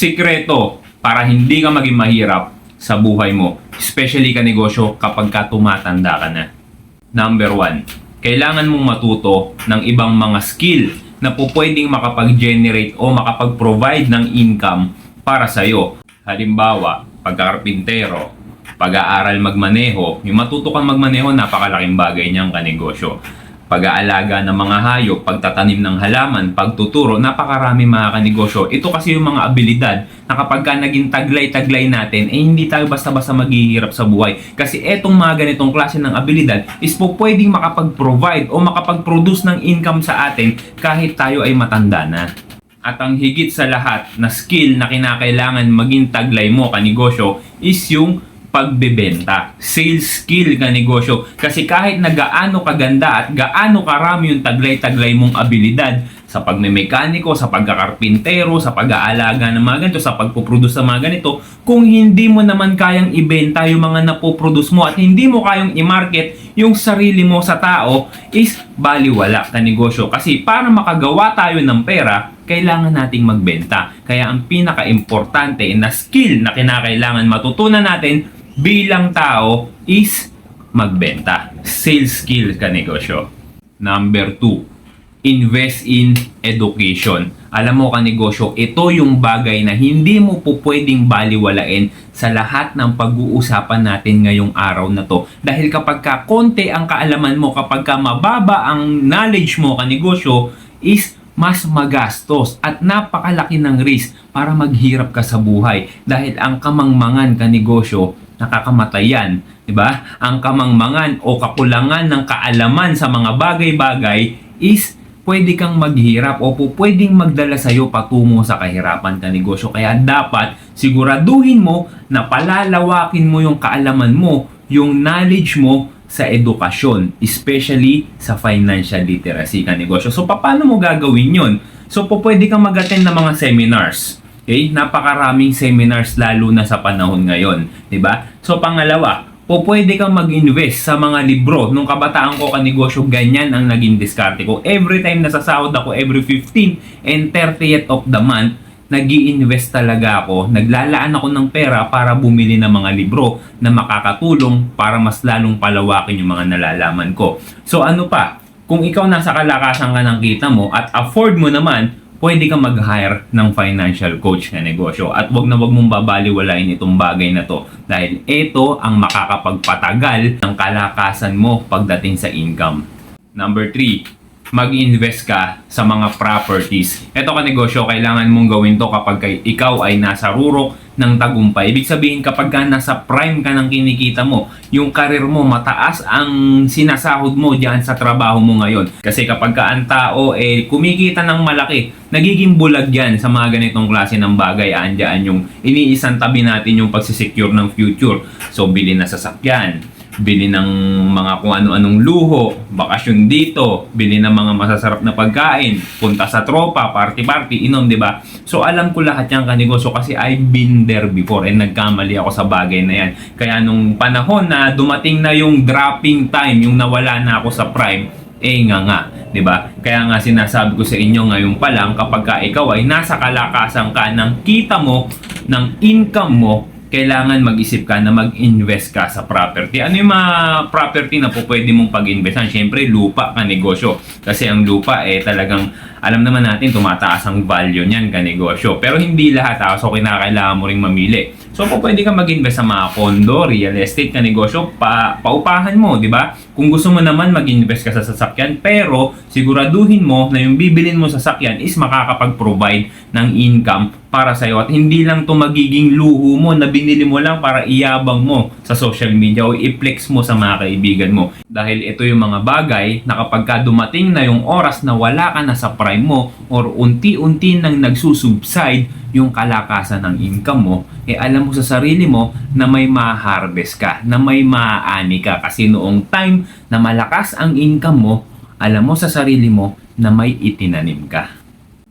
Sikreto para hindi ka maging mahirap sa buhay mo, especially ka negosyo kapag ka tumatanda ka na. Number 1, kailangan mong matuto ng ibang mga skill na po pwedeng makapag-generate o makapag-provide ng income para sa'yo. Halimbawa, pagkakarpintero, pag-aaral magmaneho. Yung matuto kang magmaneho, napakalaking bagay niyang kanegosyo. Pag-aalaga ng mga hayop, pagtatanim ng halaman, pagtuturo, napakarami mga kanegosyo. Ito kasi yung mga abilidad na kapag ka naging taglay-taglay natin, hindi tayo basta-basta maghihirap sa buhay. Kasi etong mga ganitong klase ng abilidad is po pwedeng makapag-provide o makapag-produce ng income sa atin kahit tayo ay matanda na. At ang higit sa lahat na skill na kinakailangan maging taglay mo kanegosyo is yung pagbebenta. Sales skill ka negosyo. Kasi kahit na gaano kaganda at gaano karami yung taglay-taglay mong abilidad sa pagmemekaniko, sa pagkakarpintero, sa pag-aalaga ng mga ganito, sa pagpuproduce ng mga ganito, kung hindi mo naman kayang ibenta yung mga napoproduce mo at hindi mo kayang i-market yung sarili mo sa tao, is baliwala ka negosyo. Kasi para makagawa tayo ng pera, kailangan nating magbenta. Kaya ang pinaka-importante na skill na kinakailangan matutunan natin bilang tao is magbenta. Sales skill ka negosyo. Number 2, invest in education. Alam mo ka negosyo, ito yung bagay na hindi mo po pwedeng baliwalain sa lahat ng pag-uusapan natin ngayong araw na to. Dahil kapag ka konti ang kaalaman mo, kapag ka mababa ang knowledge mo ka negosyo, is mas magastos at napakalaki ng risk para maghirap ka sa buhay. Dahil ang kamangmangan ka negosyo, nakakamatay yan, di ba? Ang kamangmangan o kakulangan ng kaalaman sa mga bagay-bagay is pwede kang maghirap o pwedeng magdala sa'yo patungo sa kahirapan ka negosyo. Kaya dapat siguraduhin mo na palalawakin mo yung kaalaman mo, yung knowledge mo sa edukasyon, especially sa financial literacy ka negosyo. So, paano mo gagawin yun? So, pwede kang mag-attend ng mga seminars. Okay? Napakaraming seminars lalo na sa panahon ngayon. Diba? So, pangalawa, pwede kang mag-invest sa mga libro. Nung kabataan ko kanegosyo, ganyan ang naging diskarte ko. Every time nasasahod ako, every 15 and 30th of the month, nag-i-invest talaga ako. Naglalaan ako ng pera para bumili ng mga libro na makakatulong para mas lalong palawakin yung mga nalalaman ko. So ano pa? Kung ikaw nasa kalakasan ka ng kita mo at afford mo naman, pwede kang mag-hire ng financial coach na negosyo. At wag na wag mong babaliwalain itong bagay na to. Dahil ito ang makakapagpatagal ng kalakasan mo pagdating sa income. Number 3, mag-invest ka sa mga properties. Ito ka negosyo, kailangan mong gawin to kapag ikaw ay nasa rurok ng tagumpay. Ibig sabihin kapag ka nasa prime ka ng kinikita mo, yung karir mo, mataas ang sinasahod mo diyan sa trabaho mo ngayon. Kasi kapag ka ang tao kumikita ng malaki, nagiging bulag yan sa mga ganitong klase ng bagay. Andyan yung iniisang tabi natin yung pagsisecure ng future. So, bili na sasakyan, bili ng mga kung ano-anong luho, bakasyon dito, bili ng mga masasarap na pagkain, punta sa tropa, party-party, inom, di ba? So, alam ko lahat yan kanegosyo kasi I've been there before and nagkamali ako sa bagay na yan. Kaya nung panahon na dumating na yung dropping time, yung nawala na ako sa prime, nga, di ba? Kaya nga sinasabi ko sa inyo ngayon pa lang, kapag ka ikaw ay nasa kalakasan ka ng kita mo, ng income mo, kailangan mag-isip ka na mag-invest ka sa property. Ano yung mga property na po pwede mong pag-investan? Siyempre, lupa ka negosyo. Kasi ang lupa talagang, alam naman natin, tumataas ang value niyan ka negosyo. Pero hindi lahat so kinakailangan mo ring mamili. So, pwede ka mag-invest sa mga condo, real estate ka negosyo, paupahan mo, di ba? Kung gusto mo naman mag-invest ka sa sasakyan, pero siguraduhin mo na yung bibilin mo sa sasakyan is makakapag-provide ng income para sa'yo at hindi lang to magiging luho mo na binili mo lang para iyabang mo sa social media o i-flex mo sa mga kaibigan mo. Dahil ito yung mga bagay na kapag ka dumating na yung oras na wala ka na sa prime mo or unti-unti nang nagsusubside yung kalakasan ng income mo, alam mo sa sarili mo na may ma-harvest ka, na may maaani ka. Kasi noong time na malakas ang income mo, alam mo sa sarili mo na may itinanim ka.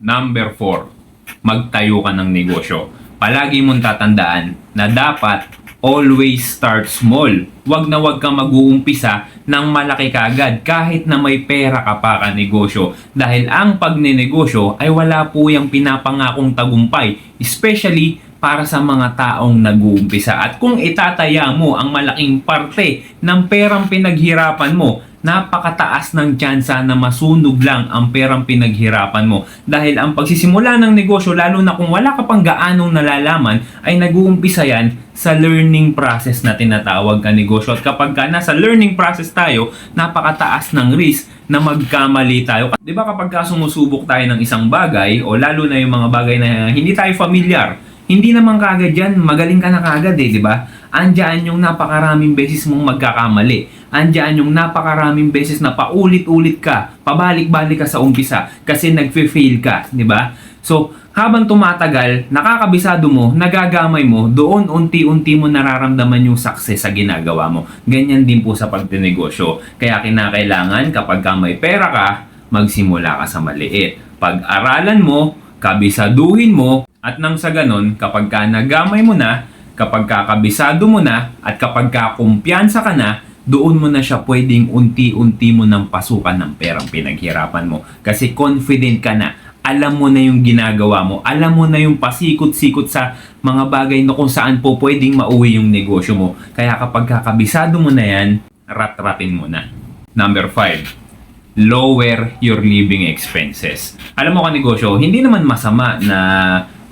Number 4, magtayo ka ng negosyo. palagi mong tatandaan na dapat always start small. Wag na wag kang mag-uumpisa ng malaki kaagad kahit na may pera ka pa kanegosyo. Dahil ang pagnenegosyo ay wala po yung pinapangakong tagumpay. Especially para sa mga taong nag-uumpisa. At kung itataya mo ang malaking parte ng perang pinaghirapan mo, napakataas ng tsansa na masunog lang ang perang pinaghirapan mo. Dahil ang pagsisimula ng negosyo, lalo na kung wala ka pang gaanong nalalaman, ay nag-uumpisa yan sa learning process na tinatawag ka negosyo. At kapag ka nasa learning process tayo, napakataas ng risk na magkamali tayo. Di ba kapag ka sumusubok tayo ng isang bagay, o lalo na yung mga bagay na hindi tayo familiar, hindi naman kagad yan, magaling ka na kagad di ba? Andiyan yung napakaraming beses mong magkakamali. Andiyan yung napakaraming beses na paulit-ulit ka, pabalik-balik ka sa umpisa kasi nagfe-fail ka, di ba? So, habang tumatagal, nakakabisado mo, nagagamay mo, doon unti-unti mo nararamdaman yung success sa ginagawa mo. Ganyan din po sa pagtinegosyo. Kaya kinakailangan kapag ka may pera ka, magsimula ka sa maliit. Pag-aralan mo, kabisaduhin mo, at nang sa ganon, kapag ka nagamay mo na, kapag kakabisado mo na, at kapag kakumpiyansa ka na, doon mo na siya pwedeng unti-unti mo nang pasukan ng perang pinaghirapan mo. Kasi confident ka na, alam mo na yung ginagawa mo, alam mo na yung pasikot-sikot sa mga bagay na kung saan po pwedeng mauwi yung negosyo mo. Kaya kapag kakabisado mo na yan, rat-ratin mo na. Number 5. Lower your living expenses. Alam mo kanegosyo, hindi naman masama na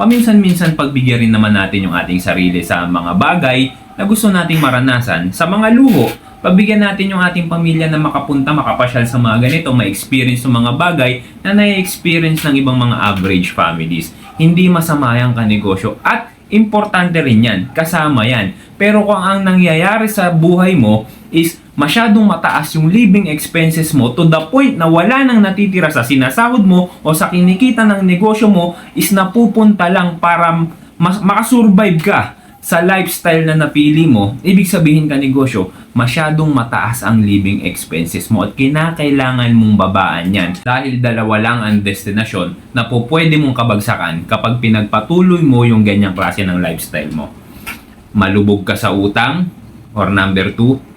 paminsan-minsan pagbigyan rin naman natin yung ating sarili sa mga bagay na gusto nating maranasan. Sa mga luho, pagbigyan natin yung ating pamilya na makapunta, makapasyal sa mga ganito, ma-experience yung mga bagay na na-experience ng ibang mga average families. Hindi masama yung kanegosyo at importante rin yan, kasama yan. Pero kung ang nangyayari sa buhay mo is masyadong mataas yung living expenses mo to the point na wala nang natitira sa sinasahod mo o sa kinikita ng negosyo mo is napupunta lang para makasurvive ka sa lifestyle na napili mo, ibig sabihin ka negosyo, masyadong mataas ang living expenses mo at kinakailangan mong babaan yan dahil dalawa lang ang destinasyon na po pwede mong kabagsakan kapag pinagpatuloy mo yung ganyang klase ng lifestyle mo. Malubog ka sa utang or number 2,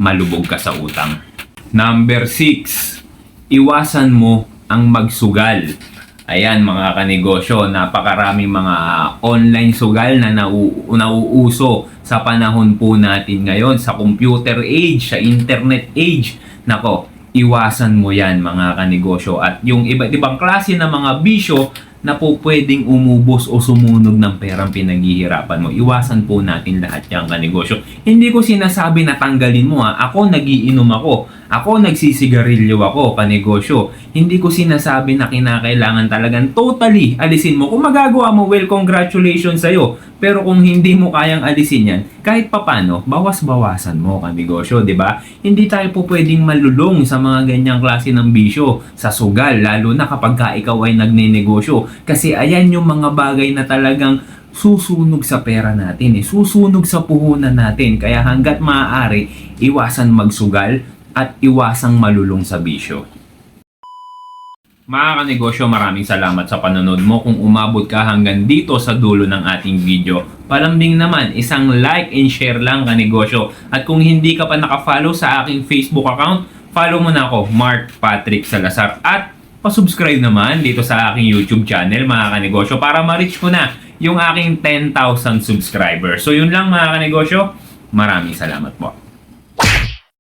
malubog ka sa utang. Number 6, iwasan mo ang magsugal. Ayan mga kanegosyo, napakaraming mga online sugal na nauuso sa panahon po natin ngayon, sa computer age, sa internet age. Nako, iwasan mo yan mga kanegosyo. At yung iba't ibang klase ng mga bisyo na po pwedeng umubos o sumunog ng perang pinaghihirapan mo. Iwasan po natin lahat yung kanegosyo. Hindi ko sinasabi na tanggalin mo ha. Ako nagiinom ako. Ako nagsisigarilyo ako kanegosyo. Hindi ko sinasabi na kinakailangan talagang totally alisin mo. Kung magagawa mo, well, congratulations sa'yo. Pero kung hindi mo kayang alisin yan, kahit papano, bawas-bawasan mo kanegosyo, di ba? Hindi tayo po pwedeng malulong sa mga ganyang klase ng bisyo, sa sugal, lalo na kapag ka ikaw ay nagnenegosyo. Kasi ayan yung mga bagay na talagang susunog sa pera natin, susunog sa puhunan natin. Kaya hanggat maaari, iwasan magsugal at iwasang malulong sa bisyo. Mga kanegosyo, maraming salamat sa panonood mo. Kung umabot ka hanggang dito sa dulo ng ating video, palambing naman, isang like and share lang kanegosyo. At kung hindi ka pa nakafollow sa aking Facebook account, follow mo na ako, Mark Patrick Salazar. At pasubscribe naman dito sa aking YouTube channel mga kanegosyo para ma-reach ko na yung aking 10,000 subscribers. So yun lang mga kanegosyo, maraming salamat po.